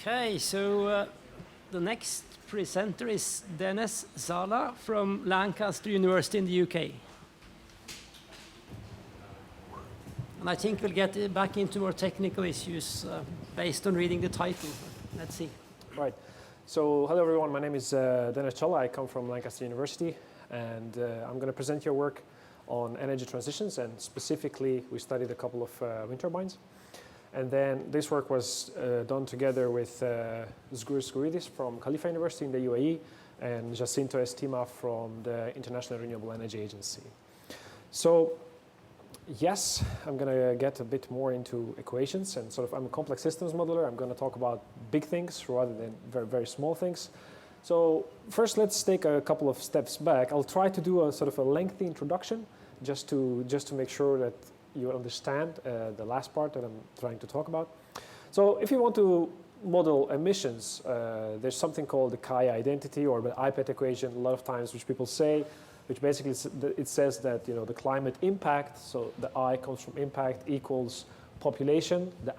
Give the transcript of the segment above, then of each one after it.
Okay, so the next presenter is Dennis Zala from Lancaster University in the UK. And I think we'll get back into more technical issues based on reading the title. Let's see. Right. So, hello everyone. My name is Dennis Zala. I come from Lancaster University, and I'm going to present your work on energy transitions, and specifically we studied a couple of wind turbines. And then this work was done together with Zguris Skouridis from Khalifa University in the UAE and Jacinto Estima from the International Renewable Energy Agency. So yes, I'm going to get a bit more into equations and I'm a complex systems modeler. I'm going to talk about big things rather than very, very small things. So first, let's take a couple of steps back. I'll try to do a a lengthy introduction just to make sure that you understand the last part that I'm trying to talk about. So if you want to model emissions, there's something called the Kaya identity or the IPET equation a lot of times, which people say, which basically it says that the climate impact, so the I comes from impact, equals population, the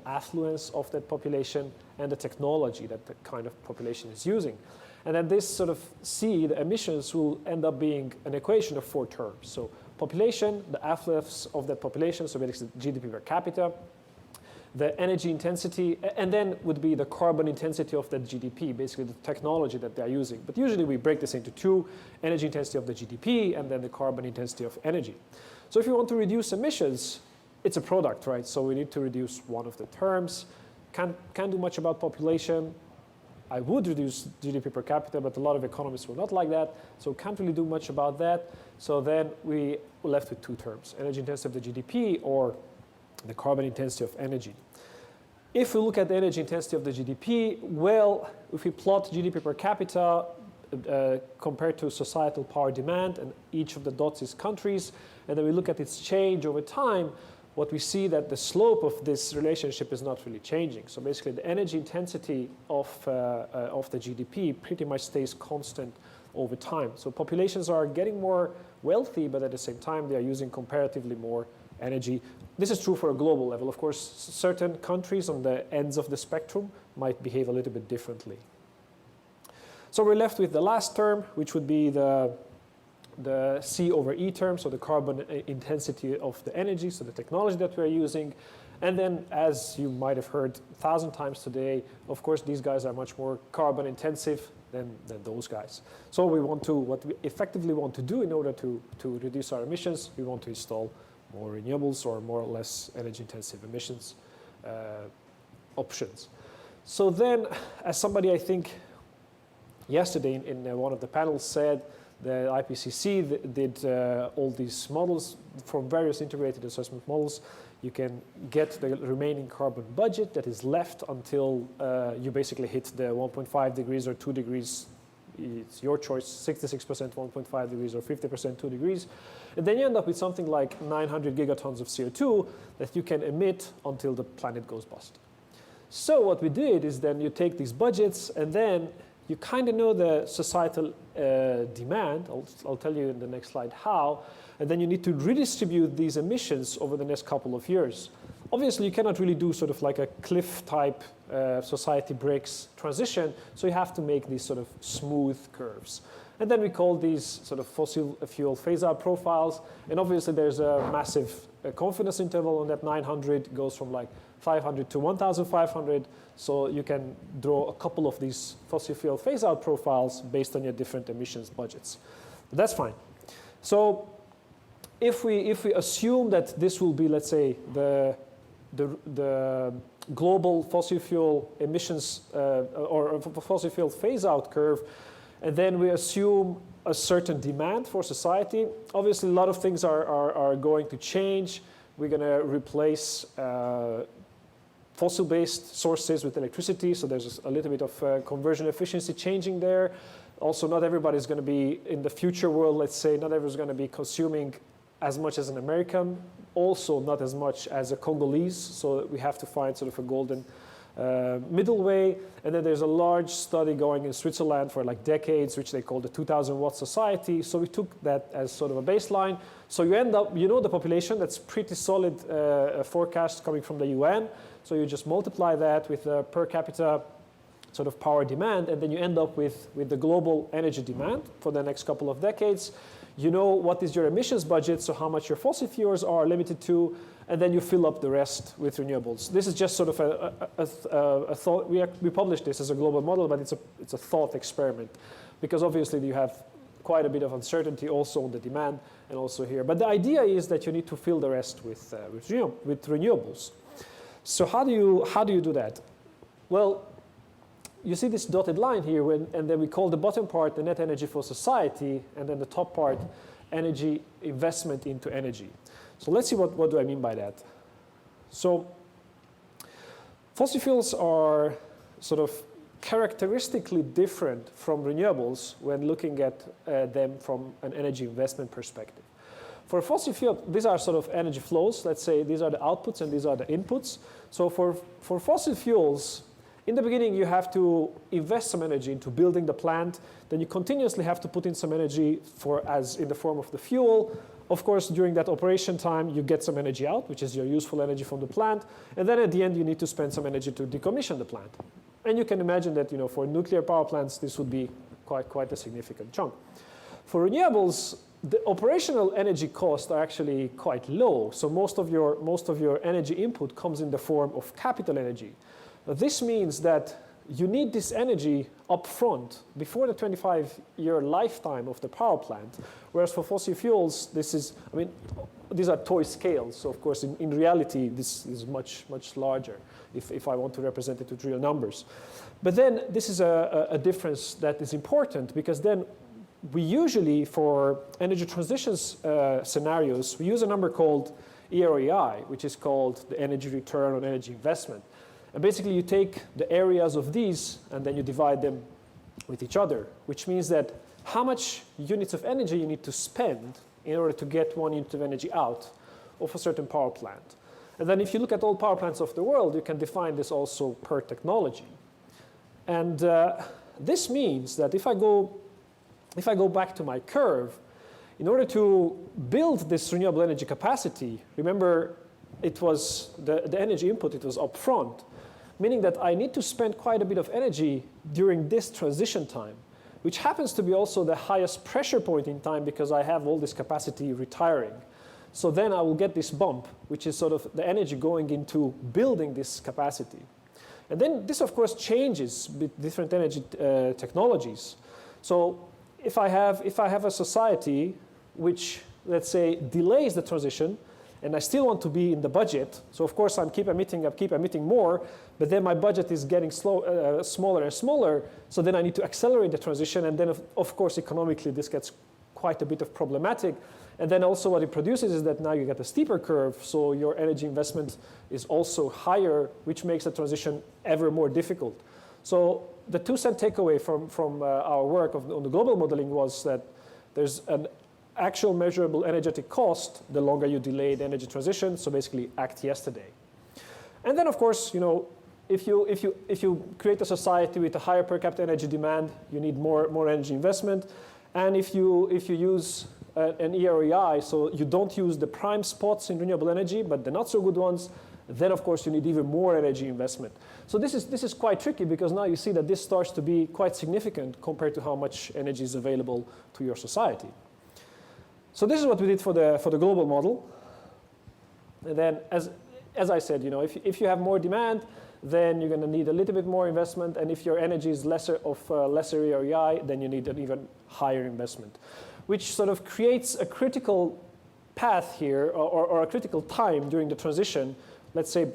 affluence of that population, and the technology that the kind of population is using. And then this C, the emissions, will end up being an equation of 4 terms. So population, the affluence of that population, so basically GDP per capita, the energy intensity, and then would be the carbon intensity of that GDP, basically the technology that they're using. But usually we break this into 2, energy intensity of the GDP and then the carbon intensity of energy. So if you want to reduce emissions, it's a product, right? So we need to reduce one of the terms. Can't do much about population. I would reduce GDP per capita, but a lot of economists will not like that, so can't really do much about that. So then we were left with 2 terms, energy intensity of the GDP or the carbon intensity of energy. If we look at the energy intensity of the GDP, well, if we plot GDP per capita compared to societal power demand, and each of the dots is countries, and then we look at its change over time, what we see that the slope of this relationship is not really changing. So basically the energy intensity of the GDP pretty much stays constant over time. So populations are getting more wealthy, but at the same time they are using comparatively more energy. This is true for a global level. Of course, certain countries on the ends of the spectrum might behave a little bit differently. So we're left with the last term, which would be the C over E term, so the carbon intensity of the energy, so the technology that we're using. And then, as you might have heard 1,000 times today, of course, these guys are much more carbon intensive than those guys. So what we effectively want to do in order to reduce our emissions, we want to install more renewables or more or less energy intensive emissions options. So then, as somebody I think yesterday in one of the panels said, the IPCC did all these models from various integrated assessment models. You can get the remaining carbon budget that is left until you basically hit the 1.5 degrees or 2 degrees. It's your choice, 66% 1.5 degrees or 50% 2 degrees. And then you end up with something like 900 gigatons of CO2 that you can emit until the planet goes bust. So what we did is then you take these budgets and then you kind of know the societal demand. I'll tell you in the next slide how. And then you need to redistribute these emissions over the next couple of years. Obviously, you cannot really do like a cliff type society breaks transition. So you have to make these smooth curves. And then we call these fossil fuel phase out profiles. And obviously, there's a massive confidence interval on that. 900 goes from like 500 to 1,500. So you can draw a couple of these fossil fuel phase-out profiles based on your different emissions budgets. But that's fine. So if we assume that this will be, let's say, the global fossil fuel emissions or fossil fuel phase-out curve, and then we assume a certain demand for society, obviously a lot of things are going to change. We're going to replace fossil-based sources with electricity, so there's a little bit of conversion efficiency changing there. Also, not everybody's going to be, in the future world, let's say, not everyone's going to be consuming as much as an American, also not as much as a Congolese, so we have to find a golden middle way. And then there's a large study going in Switzerland for like decades, which they call the 2000 watt society. So we took that as sort of a baseline. So you end up, you know, the population, that's pretty solid forecast coming from the UN. So you just multiply that with the per capita sort of power demand, and then you end up with the global energy demand for the next couple of decades. You know what is your emissions budget, so how much your fossil fuels are limited to, and then you fill up the rest with renewables. This is just sort of a thought. We published this as a global model, but it's a thought experiment, because obviously you have quite a bit of uncertainty also on the demand and also here. But the idea is that you need to fill the rest with renewables. So how do you do that? Well, you see this dotted line here, and then we call the bottom part the net energy for society, and then the top part energy investment into energy. So let's see what do I mean by that. So fossil fuels are sort of characteristically different from renewables when looking at them from an energy investment perspective. For a fossil fuel, these are sort of energy flows. Let's say these are the outputs and these are the inputs. So for fossil fuels, in the beginning, you have to invest some energy into building the plant. Then you continuously have to put in some energy as in the form of the fuel. Of course, during that operation time, you get some energy out, which is your useful energy from the plant. And then at the end, you need to spend some energy to decommission the plant. And you can imagine that, you know, for nuclear power plants, this would be quite a significant chunk. For renewables, the operational energy costs are actually quite low. So most of your energy input comes in the form of capital energy. This means that you need this energy up front before the 25-year lifetime of the power plant, whereas for fossil fuels, these are toy scales. So of course, in reality, this is much larger if I want to represent it with real numbers. But then this is a difference that is important, because then we usually, for energy transitions scenarios, we use a number called EROI, which is called the energy return on energy investment. And basically, you take the areas of these, and then you divide them with each other, which means that how much units of energy you need to spend in order to get 1 unit of energy out of a certain power plant. And then if you look at all power plants of the world, you can define this also per technology. And this means that if I go back to my curve, in order to build this renewable energy capacity, remember, it was the energy input, it was upfront, meaning that I need to spend quite a bit of energy during this transition time, which happens to be also the highest pressure point in time because I have all this capacity retiring. So then I will get this bump, which is sort of the energy going into building this capacity. And then this, of course, changes with different energy technologies. So if I have a society which, let's say, delays the transition, and I still want to be in the budget, so of course I keep emitting more, but then my budget is getting smaller and smaller, so then I need to accelerate the transition, and then of course economically this gets quite a bit of problematic. And then also what it produces is that now you get a steeper curve, so your energy investment is also higher, which makes the transition ever more difficult. So the 2-cent takeaway from our work on the global modeling was that there's an actual measurable energetic cost the longer you delay the energy transition, so basically act yesterday. And then of course, you know, if you create a society with a higher per capita energy demand, you need more energy investment. And if you use an EROI, so you don't use the prime spots in renewable energy, but the not so good ones, then of course you need even more energy investment. So this is quite tricky, because now you see that this starts to be quite significant compared to how much energy is available to your society. So this is what we did for the global model. And then as I said, you know, if you have more demand, then you're going to need a little bit more investment. And if your energy is lesser EROI, then you need an even higher investment, which sort of creates a critical path here, or a critical time during the transition. Let's say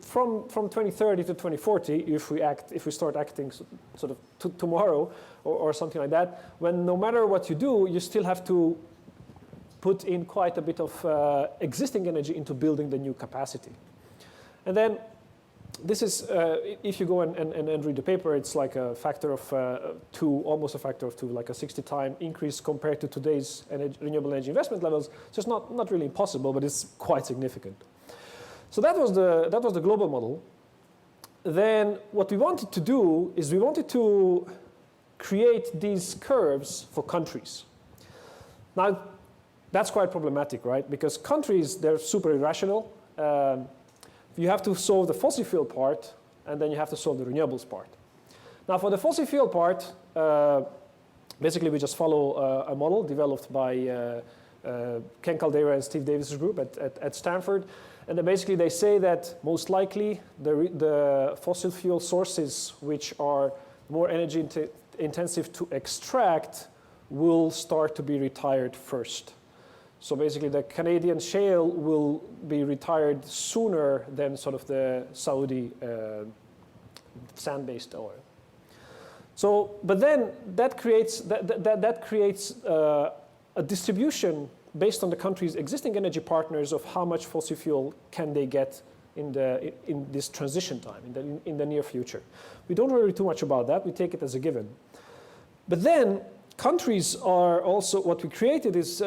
from 2030 to 2040, if we start acting sort of tomorrow or something like that, when no matter what you do, you still have to put in quite a bit of existing energy into building the new capacity. And then this is, if you go and read the paper, it's like a factor of 2, almost a factor of 2, like a 60-time increase compared to today's renewable energy investment levels. So it's not really impossible, but it's quite significant. So that was the global model. then what we wanted to do is we wanted to create these curves for countries. Now, that's quite problematic, right? Because countries, they're super irrational. You have to solve the fossil fuel part, and then you have to solve the renewables part. Now, for the fossil fuel part, basically we just follow a model developed by Ken Caldeira and Steve Davis' group at Stanford. And then basically they say that most likely the fossil fuel sources which are more energy intensive to extract will start to be retired first. So basically the Canadian shale will be retired sooner than sort of the Saudi sand-based oil. So, but then that creates a distribution based on the country's existing energy partners of how much fossil fuel can they get in this transition time, in the near future. We don't worry too much about that. We take it as a given. But then countries are also, what we created is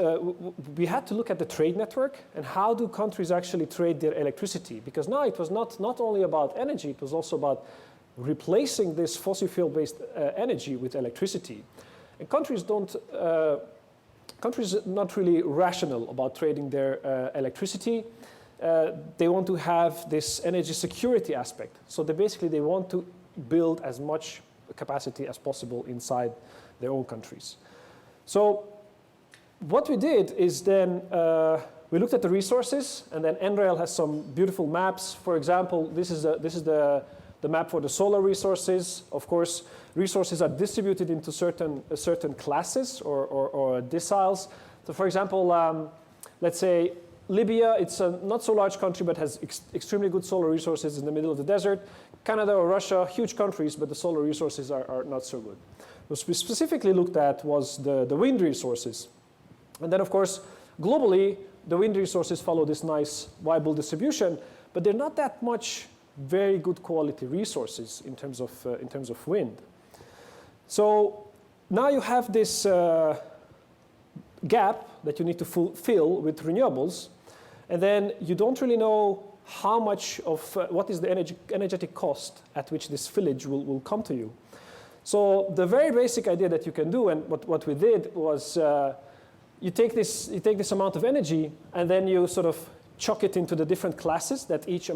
we had to look at the trade network and how do countries actually trade their electricity. Because now it was not only about energy, it was also about replacing this fossil fuel-based energy with electricity. And countries are not really rational about trading their electricity. They want to have this energy security aspect. So they want to build as much capacity as possible inside their own countries. So what we did is then we looked at the resources, and then NREL has some beautiful maps. For example, this is the map for the solar resources. Of course, resources are distributed into certain classes or deciles. So for example, let's say Libya, it's a not so large country but has extremely good solar resources in the middle of the desert. Canada or Russia, huge countries, but the solar resources are not so good. What we specifically looked at was the wind resources. And then of course, globally, the wind resources follow this nice Weibull distribution, but they're not that much very good quality resources in terms of wind. So now you have this gap that you need to fill with renewables, and then you don't really know how much of what is the energetic cost at which this fillage will come to you. So the very basic idea that you can do, and what we did was you take this amount of energy, and then you sort of chuck it into the different classes that each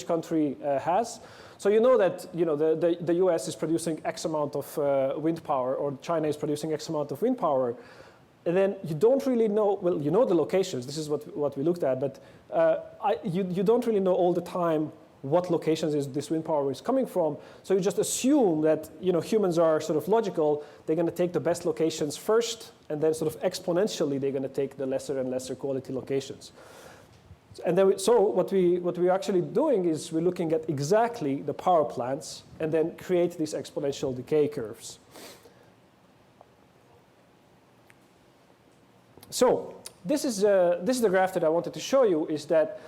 country has. So you know that the US is producing X amount of wind power, or China is producing X amount of wind power. And then you don't really know, well, you know the locations. This is what we looked at, but you don't really know all the time what locations this wind power is coming from. So you just assume that humans are sort of logical. They're going to take the best locations first, and then sort of exponentially they're going to take the lesser and lesser quality locations. And then, so what we're actually doing is we're looking at exactly the power plants and then create these exponential decay curves. So this is the graph that I wanted to show you, is that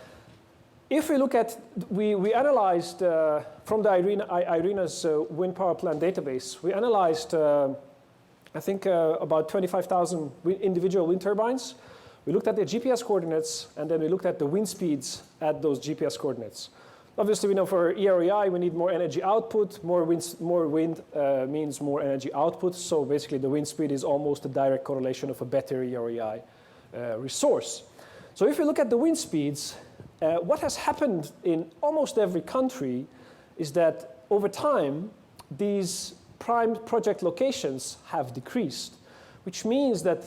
if we look at, we analyzed from the IRENA's wind power plant database, we analyzed, I think, about 25,000 individual wind turbines. We looked at their GPS coordinates, and then we looked at the wind speeds at those GPS coordinates. Obviously, we know for EREI, we need more energy output. More wind means more energy output. So basically, the wind speed is almost a direct correlation of a better EREI resource. So if you look at the wind speeds, what has happened in almost every country is that over time, these prime project locations have decreased, which means that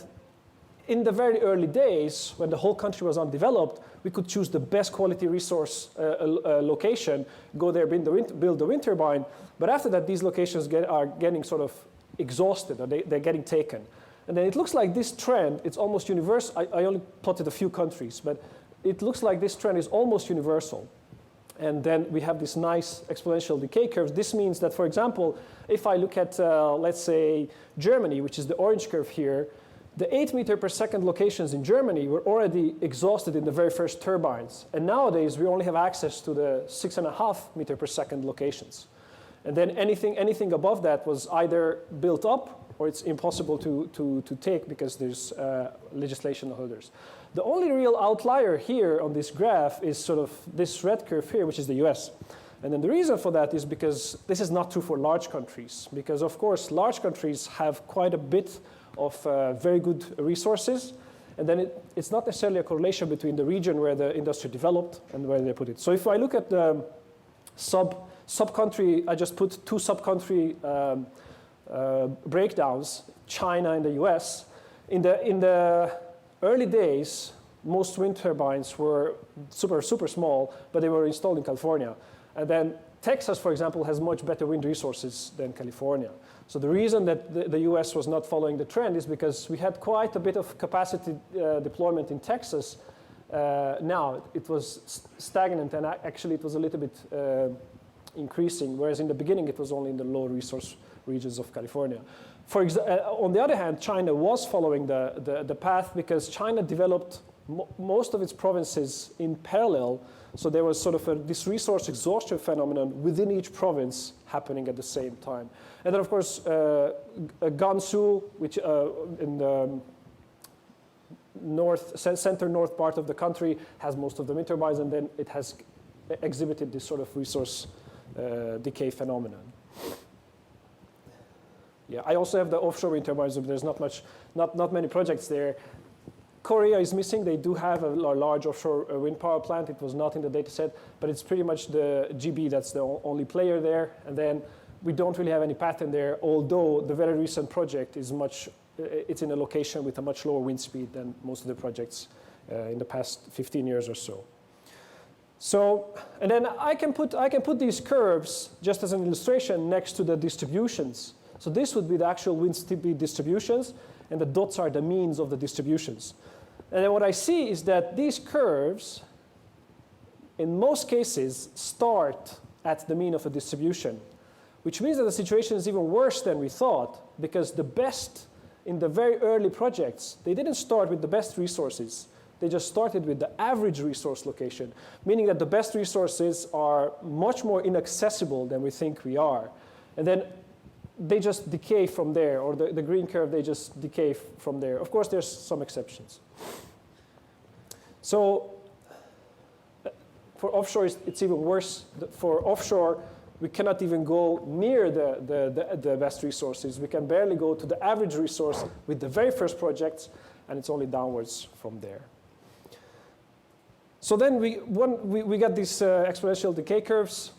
in the very early days, when the whole country was undeveloped, we could choose the best quality resource location, go there, build the wind turbine. But after that, these locations are getting sort of exhausted, or they're getting taken. And then it looks like this trend, it's almost universal. I only plotted a few countries, but it looks like this trend is almost universal. And then we have this nice exponential decay curves. This means that, for example, if I look at, let's say, Germany, which is the orange curve here, the 8 meter per second locations in Germany were already exhausted in the very first turbines. And nowadays, we only have access to the 6.5 meter per second locations. And then anything above that was either built up, or it's impossible to take because there's legislation or others. The only real outlier here on this graph is sort of this red curve here, which is the US. And then the reason for that is because this is not true for large countries, because of course large countries have quite a bit of very good resources, and then it's not necessarily a correlation between the region where the industry developed and where they put it. So if I look at the sub-country, I just put two sub-country breakdowns, China and the US. In the early days, most wind turbines were super small, but they were installed in California. And then Texas, for example, has much better wind resources than California. So the reason that the US was not following the trend is because we had quite a bit of capacity deployment in Texas. Now it was stagnant, and actually it was a little bit increasing, whereas in the beginning it was only in the low resource regions of California. On the other hand, China was following the path because China developed most of its provinces in parallel. So there was sort of this resource exhaustion phenomenon within each province happening at the same time. And then, of course, Gansu, which in the center-north part of the country, has most of the wind turbines, and then it has exhibited this sort of resource decay phenomenon. Yeah, I also have the offshore wind turbines, but there's not many projects there. Korea is missing. They do have a large offshore wind power plant. It was not in the data set, but it's pretty much the GB that's the only player there. And then we don't really have any pattern there, although the very recent project is it's in a location with a much lower wind speed than most of the projects in the past 15 years or so. So, and then I can put these curves just as an illustration next to the distributions. So this would be the actual wind speed distributions, and the dots are the means of the distributions. And then what I see is that these curves, in most cases, start at the mean of a distribution, which means that the situation is even worse than we thought, because the best in the very early projects, they didn't start with the best resources. They just started with the average resource location, meaning that the best resources are much more inaccessible than we think we are. And then they just decay from there, or the green curve, they just decay from there. Of course, there's some exceptions. So for offshore, it's even worse. For offshore, we cannot even go near the best resources. We can barely go to the average resource with the very first projects, and it's only downwards from there. So then we got these exponential decay curves,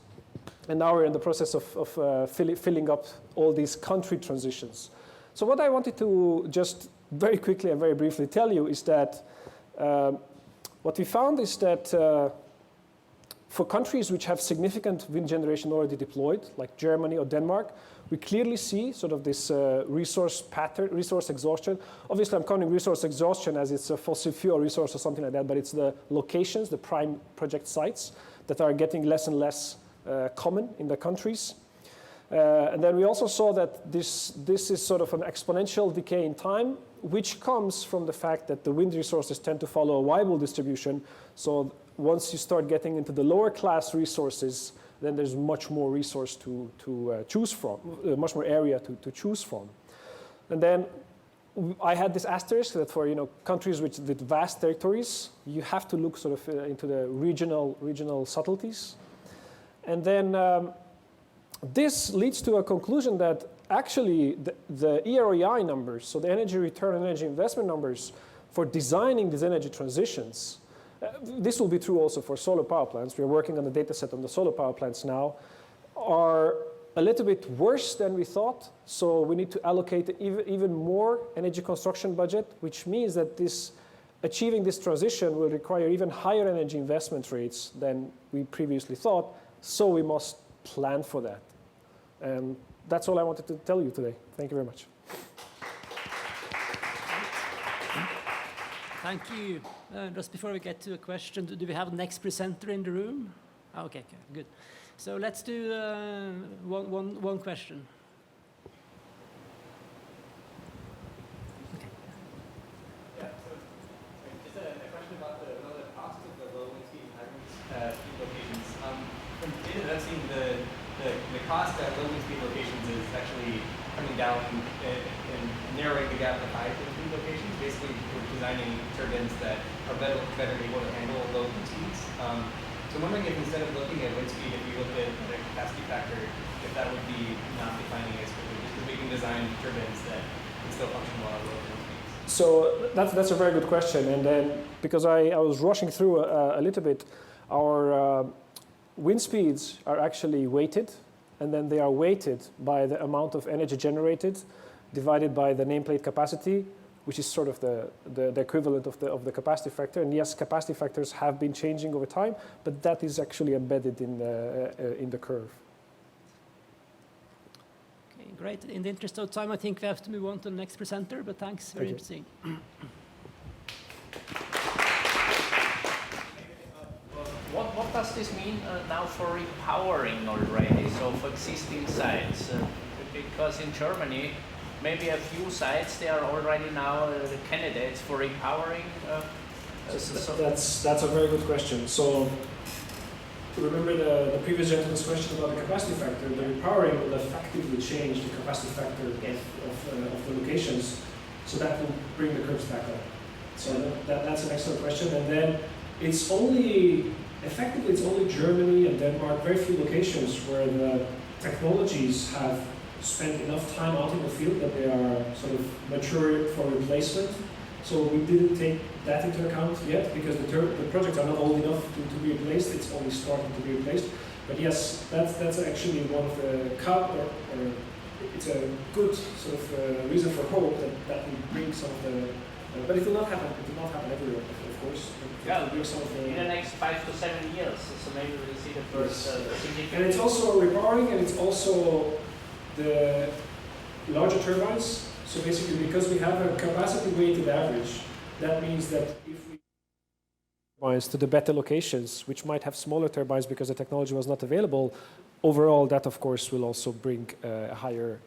and now we're in the process of filling up all these country transitions. So what I wanted to just very quickly and very briefly tell you is that what we found is that for countries which have significant wind generation already deployed, like Germany or Denmark, we clearly see sort of this resource pattern, resource exhaustion. Obviously, I'm counting resource exhaustion as it's a fossil fuel resource or something like that, but it's the locations, the prime project sites, that are getting less and less common in the countries. And then we also saw that this is sort of an exponential decay in time, which comes from the fact that the wind resources tend to follow a Weibull distribution. So once you start getting into the lower class resources, then there's much more resource to choose from, much more area to choose from. And then I had this asterisk that for countries with vast territories, you have to look sort of into the regional subtleties. And then this leads to a conclusion that actually the EROI numbers, so the energy return and energy investment numbers for designing these energy transitions, this will be true also for solar power plants. We're working on the data set on the solar power plants now, are a little bit worse than we thought. So we need to allocate even more energy construction budget, which means that achieving this transition will require even higher energy investment rates than we previously thought. So we must plan for that. And that's all I wanted to tell you today. Thank you very much. Thank you. Just before we get to a question, do we have the next presenter in the room? Oh, okay, good. So let's do one question. Okay. Yeah, so just a question about the relative cost of the low wind speed high wind speed locations. From data that I've seen, the cost at low wind speed locations is actually coming down and narrowing the gap to high wind speed locations. Basically, we're designing turbines that are better able to handle low wind speeds. So So I'm wondering if instead of looking at wind speed, if you looked at the capacity factor, if that would be not defining as quickly, just because we can design turbines that can still function well at low wind speeds. So that's a very good question. And then because I was rushing through a little bit, our wind speeds are actually weighted, and then they are weighted by the amount of energy generated divided by the nameplate capacity, which is sort of the equivalent of the capacity factor. And yes, capacity factors have been changing over time, but that is actually embedded in the curve. Okay, great. In the interest of time, I think we have to move on to the next presenter, but thanks, very interesting. What does this mean now for repowering already, so for existing sites? Because in Germany, maybe a few sites, they are already now candidates for repowering. That's a very good question. So remember the previous gentleman's question about the capacity factor. The repowering will effectively change the capacity factor of the locations, so that will bring the curves back up. So that's an excellent question. And then it's only Germany and Denmark, very few locations where the technologies have spent enough time out in the field that they are sort of mature for replacement. So we didn't take that into account yet because the projects are not old enough to be replaced. It's only starting to be replaced. But yes, that's actually one of the it's a good sort of reason for hope that we bring some of the. But it will not happen. It will not happen everywhere, of course. Yeah, in the next 5 to 7 years, so maybe we'll see the first significant. And it's also repowering, and it's also the larger turbines. So basically, because we have a capacity-weighted average, that means that if we turbines to the better locations, which might have smaller turbines because the technology was not available, overall, that of course will also bring a higher